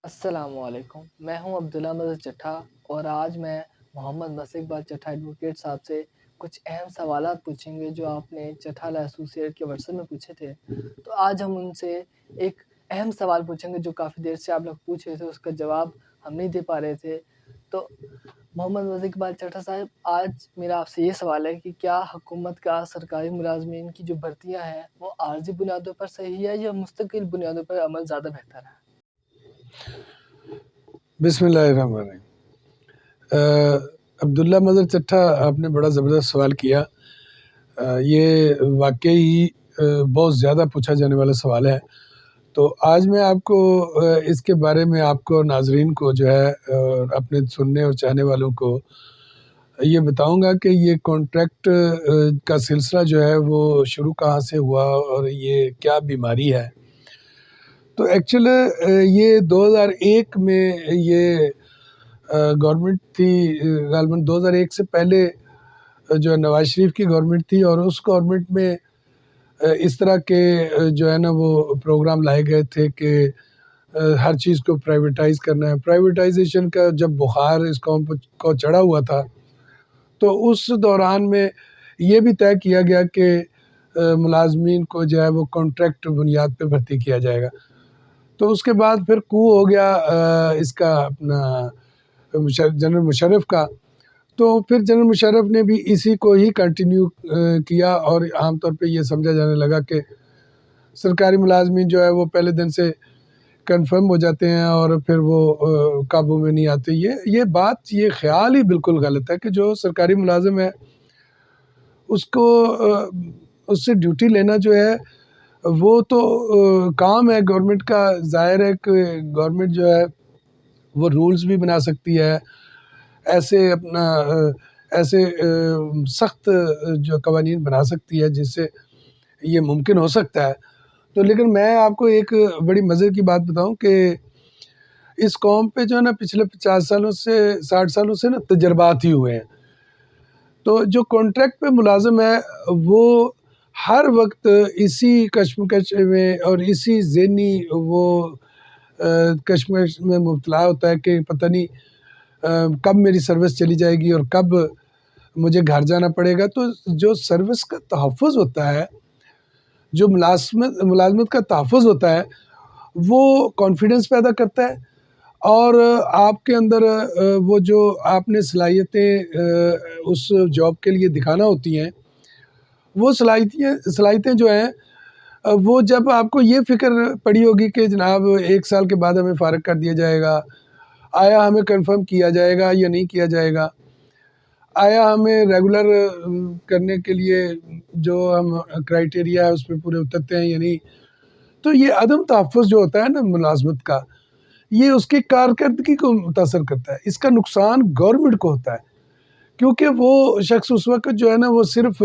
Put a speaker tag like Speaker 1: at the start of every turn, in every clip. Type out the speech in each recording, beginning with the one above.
Speaker 1: السلام علیکم، میں ہوں عبداللہ مظہر چٹھا اور آج میں محمد مسیح اقبال چٹھا ایڈوکیٹ صاحب سے کچھ اہم سوالات پوچھیں گے جو آپ نے چٹھا لا ایسوسیٹ کے ورثے میں پوچھے تھے۔ تو آج ہم ان سے ایک اہم سوال پوچھیں گے جو کافی دیر سے آپ لوگ پوچھ رہے تھے، اس کا جواب ہم نہیں دے پا رہے تھے۔ تو محمد مسیح اقبال چٹھا صاحب، آج میرا آپ سے یہ سوال ہے کہ کیا حکومت کا سرکاری ملازمین کی جو بھرتیاں ہیں وہ عارضی بنیادوں پر صحیح ہے یا مستقل بنیادوں پر عمل زیادہ بہتر ہے؟
Speaker 2: بسم اللہ الرحمن الرحیم۔ عبداللہ مظہر چٹھا، آپ نے بڑا زبردست سوال کیا۔ یہ واقعی بہت زیادہ پوچھا جانے والا سوال ہے۔ تو آج میں آپ کو اس کے بارے میں آپ کو ناظرین کو جو ہے اپنے سننے اور چاہنے والوں کو یہ بتاؤں گا کہ یہ کانٹریکٹ کا سلسلہ جو ہے وہ شروع کہاں سے ہوا اور یہ کیا بیماری ہے۔ تو ایکچول یہ 2001 میں یہ گورنمنٹ تھی، غالباً 2001 سے پہلے جو نواز شریف کی گورنمنٹ تھی، اور اس گورنمنٹ میں اس طرح کے جو ہے نا وہ پروگرام لائے گئے تھے کہ ہر چیز کو پرائیویٹائز کرنا ہے۔ پرائیویٹائزیشن کا جب بخار اس قوم کو چڑھا ہوا تھا تو اس دوران میں یہ بھی طے کیا گیا کہ ملازمین کو جو ہے وہ کانٹریکٹ بنیاد پہ بھرتی کیا جائے گا۔ تو اس کے بعد پھر کو ہو گیا اس کا اپنا جنرل مشرف کا، تو پھر جنرل مشرف نے بھی اسی کو ہی کنٹینیو کیا، اور عام طور پہ یہ سمجھا جانے لگا کہ سرکاری ملازمین جو ہے وہ پہلے دن سے کنفرم ہو جاتے ہیں اور پھر وہ قابو میں نہیں آتے۔ یہ خیال ہی بالکل غلط ہے کہ جو سرکاری ملازم ہے اس کو اس سے ڈیوٹی لینا جو ہے وہ تو کام ہے گورنمنٹ کا۔ ظاہر ہے کہ گورنمنٹ جو ہے وہ رولز بھی بنا سکتی ہے، ایسے سخت جو قوانین بنا سکتی ہے جس سے یہ ممکن ہو سکتا ہے۔ تو لیکن میں آپ کو ایک بڑی مزے کی بات بتاؤں کہ اس قوم پہ جو ہے نا پچھلے 50 سالوں سے 60 سالوں سے نا تجربات ہی ہوئے ہیں۔ تو جو کانٹریکٹ پہ ملازم ہے وہ ہر وقت اسی کشمکش میں اور اسی ذہنی وہ کشمکش میں مبتلا ہوتا ہے کہ پتہ نہیں کب میری سروس چلی جائے گی اور کب مجھے گھر جانا پڑے گا۔ تو جو سروس کا تحفظ ہوتا ہے، جو ملازمت کا تحفظ ہوتا ہے، وہ کانفیڈنس پیدا کرتا ہے، اور آپ کے اندر وہ جو آپ نے صلاحیتیں اس جاب کے لیے دکھانا ہوتی ہیں، وہ صلاحیتیں جو ہیں وہ جب آپ کو یہ فکر پڑی ہوگی کہ جناب 1 سال کے بعد ہمیں فارغ کر دیا جائے گا، آیا ہمیں کنفرم کیا جائے گا یا نہیں کیا جائے گا، آیا ہمیں ریگولر کرنے کے لیے جو ہم کرائٹیریا ہے اس پہ پورے اترتے ہیں یا نہیں۔ تو یہ عدم تحفظ جو ہوتا ہے نا ملازمت کا، یہ اس کی کارکردگی کو متاثر کرتا ہے۔ اس کا نقصان گورنمنٹ کو ہوتا ہے، کیونکہ وہ شخص اس وقت جو ہے نا وہ صرف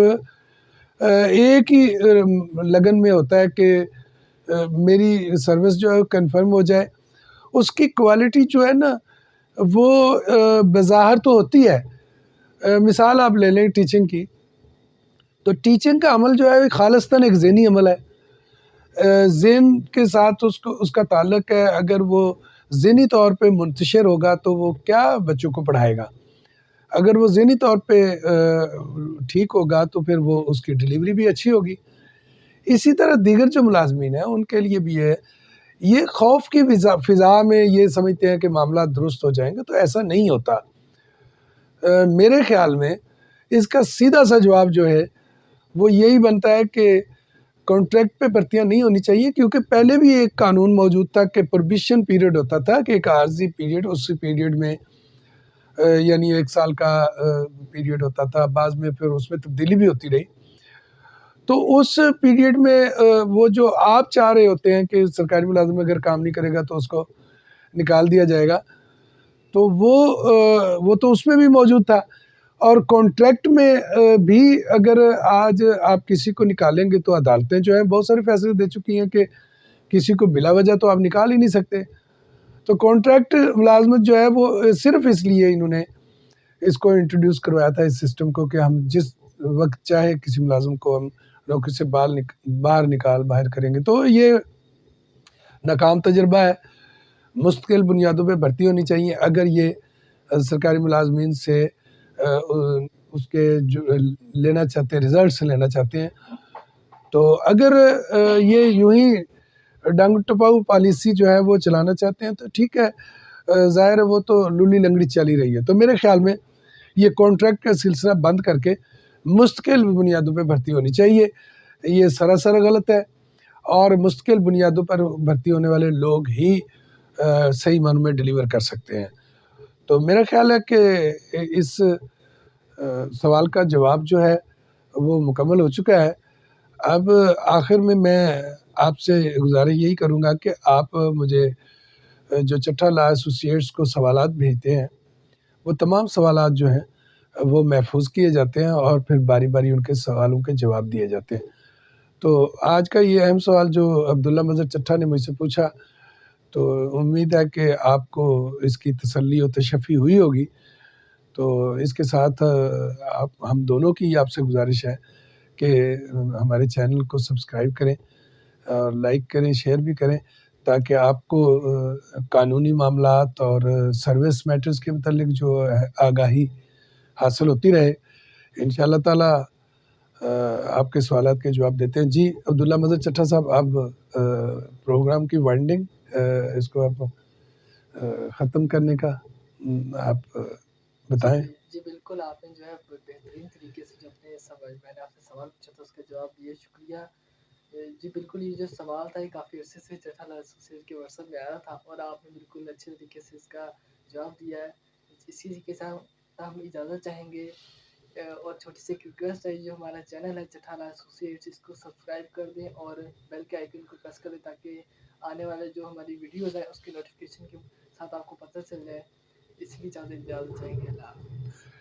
Speaker 2: ایک ہی لگن میں ہوتا ہے کہ میری سروس جو ہے کنفرم ہو جائے۔ اس کی کوالٹی جو ہے نا وہ بظاہر تو ہوتی ہے۔ مثال آپ لے لیں ٹیچنگ کی، تو ٹیچنگ کا عمل جو ہے خالصتاً ایک ذہنی عمل ہے۔ ذہن کے ساتھ اس کا تعلق ہے۔ اگر وہ ذہنی طور پہ منتشر ہوگا تو وہ کیا بچوں کو پڑھائے گا۔ اگر وہ ذہنی طور پہ ٹھیک ہوگا تو پھر وہ اس کی ڈیلیوری بھی اچھی ہوگی۔ اسی طرح دیگر جو ملازمین ہیں ان کے لیے بھی ہے، یہ خوف کی فضا میں یہ سمجھتے ہیں کہ معاملات درست ہو جائیں گے، تو ایسا نہیں ہوتا۔ میرے خیال میں اس کا سیدھا سا جواب جو ہے وہ یہی بنتا ہے کہ کانٹریکٹ پہ بھرتیاں نہیں ہونی چاہیے، کیونکہ پہلے بھی ایک قانون موجود تھا کہ پروبیشن پیریڈ ہوتا تھا، کہ ایک عارضی پیریڈ، اس پیریڈ میں یعنی 1 سال کا پیریڈ ہوتا تھا، بعض میں پھر اس میں تبدیلی بھی ہوتی رہی۔ تو اس پیریڈ میں وہ جو آپ چاہ رہے ہوتے ہیں کہ سرکاری ملازم اگر کام نہیں کرے گا تو اس کو نکال دیا جائے گا، تو وہ تو اس میں بھی موجود تھا۔ اور کانٹریکٹ میں بھی اگر آج آپ کسی کو نکالیں گے تو عدالتیں جو ہیں بہت سارے فیصلے دے چکی ہیں کہ کسی کو بلا وجہ تو آپ نکال ہی نہیں سکتے۔ تو کانٹریکٹ ملازمت جو ہے وہ صرف اس لیے انہوں نے اس کو انٹروڈیوس کروایا تھا اس سسٹم کو، کہ ہم جس وقت چاہے کسی ملازم کو ہم نوکری سے باہر کریں گے۔ تو یہ ناکام تجربہ ہے۔ مستقل بنیادوں پہ بھرتی ہونی چاہیے اگر یہ سرکاری ملازمین سے اس کے جو لینا چاہتے ہیں رزلٹس لینا چاہتے ہیں. تو اگر یہ یوں ہی ڈنگ ٹپاؤ پالیسی جو ہے وہ چلانا چاہتے ہیں تو ٹھیک ہے, ظاہر ہے وہ تو لولی لنگڑی چلی رہی ہے. تو میرے خیال میں یہ کانٹریکٹ کا سلسلہ بند کر کے مستقل بنیادوں پہ بھرتی ہونی چاہیے. یہ سراسر غلط ہے, اور مستقل بنیادوں پر بھرتی ہونے والے لوگ ہی صحیح معنوں میں ڈیلیور کر سکتے ہیں. تو میرا خیال ہے کہ اس سوال کا جواب جو ہے وہ مکمل ہو چکا ہے. اب آخر میں آپ سے گزارش یہی کروں گا کہ آپ مجھے جو چٹھا لا ایسوسیٹس کو سوالات بھیجتے ہیں وہ تمام سوالات جو ہیں وہ محفوظ کیے جاتے ہیں اور پھر باری باری ان کے سوالوں کے جواب دیے جاتے ہیں. تو آج کا یہ اہم سوال جو عبداللہ مظہر چٹھا نے مجھ سے پوچھا, تو امید ہے کہ آپ کو اس کی تسلی و تشفی ہوئی ہوگی. تو اس کے ساتھ ہم دونوں کی آپ سے گزارش ہے کہ ہمارے چینل کو سبسکرائب کریں اور لائک کریں, شیئر بھی کریں, تاکہ آپ کو قانونی معاملات اور سروس میٹرز کے متعلق جو آگاہی حاصل ہوتی رہے. انشاءاللہ تعالی آپ کے سوالات کے جواب دیتے ہیں. جی عبداللہ مظہر چٹھا صاحب, آپ پروگرام کی وائنڈنگ اس کو آپ ختم کرنے کا آپ بتائیں.
Speaker 1: جی بالکل, آپ نے جو ہے بہترین طریقے سے جو اپنے میں نے آپ سے سوال پوچھا تھا اس کا جواب دیے, شکریہ. جی بالکل, یہ جو سوال تھا یہ کافی عرصے سے چٹھا لا ایسوسیٹ کے ورثت میں آیا تھا اور آپ نے بالکل اچھے طریقے سے اس کا جواب دیا ہے. اسی طریقے سے ہم اجازت چاہیں گے, اور چھوٹی سی ریکویسٹ ہے, جو ہمارا چینل ہے چٹھا لا ایسوسیٹس اس کو سبسکرائب کر دیں اور بیل کے آئیکن کو پریس کر دیں تاکہ آنے والے جو ہماری ویڈیوز ہیں اس کی نوٹیفیکیشن کے ساتھ آپ کو پتہ چل جائے. اس لیے اجازت چاہیں گے. اللہ حافظ.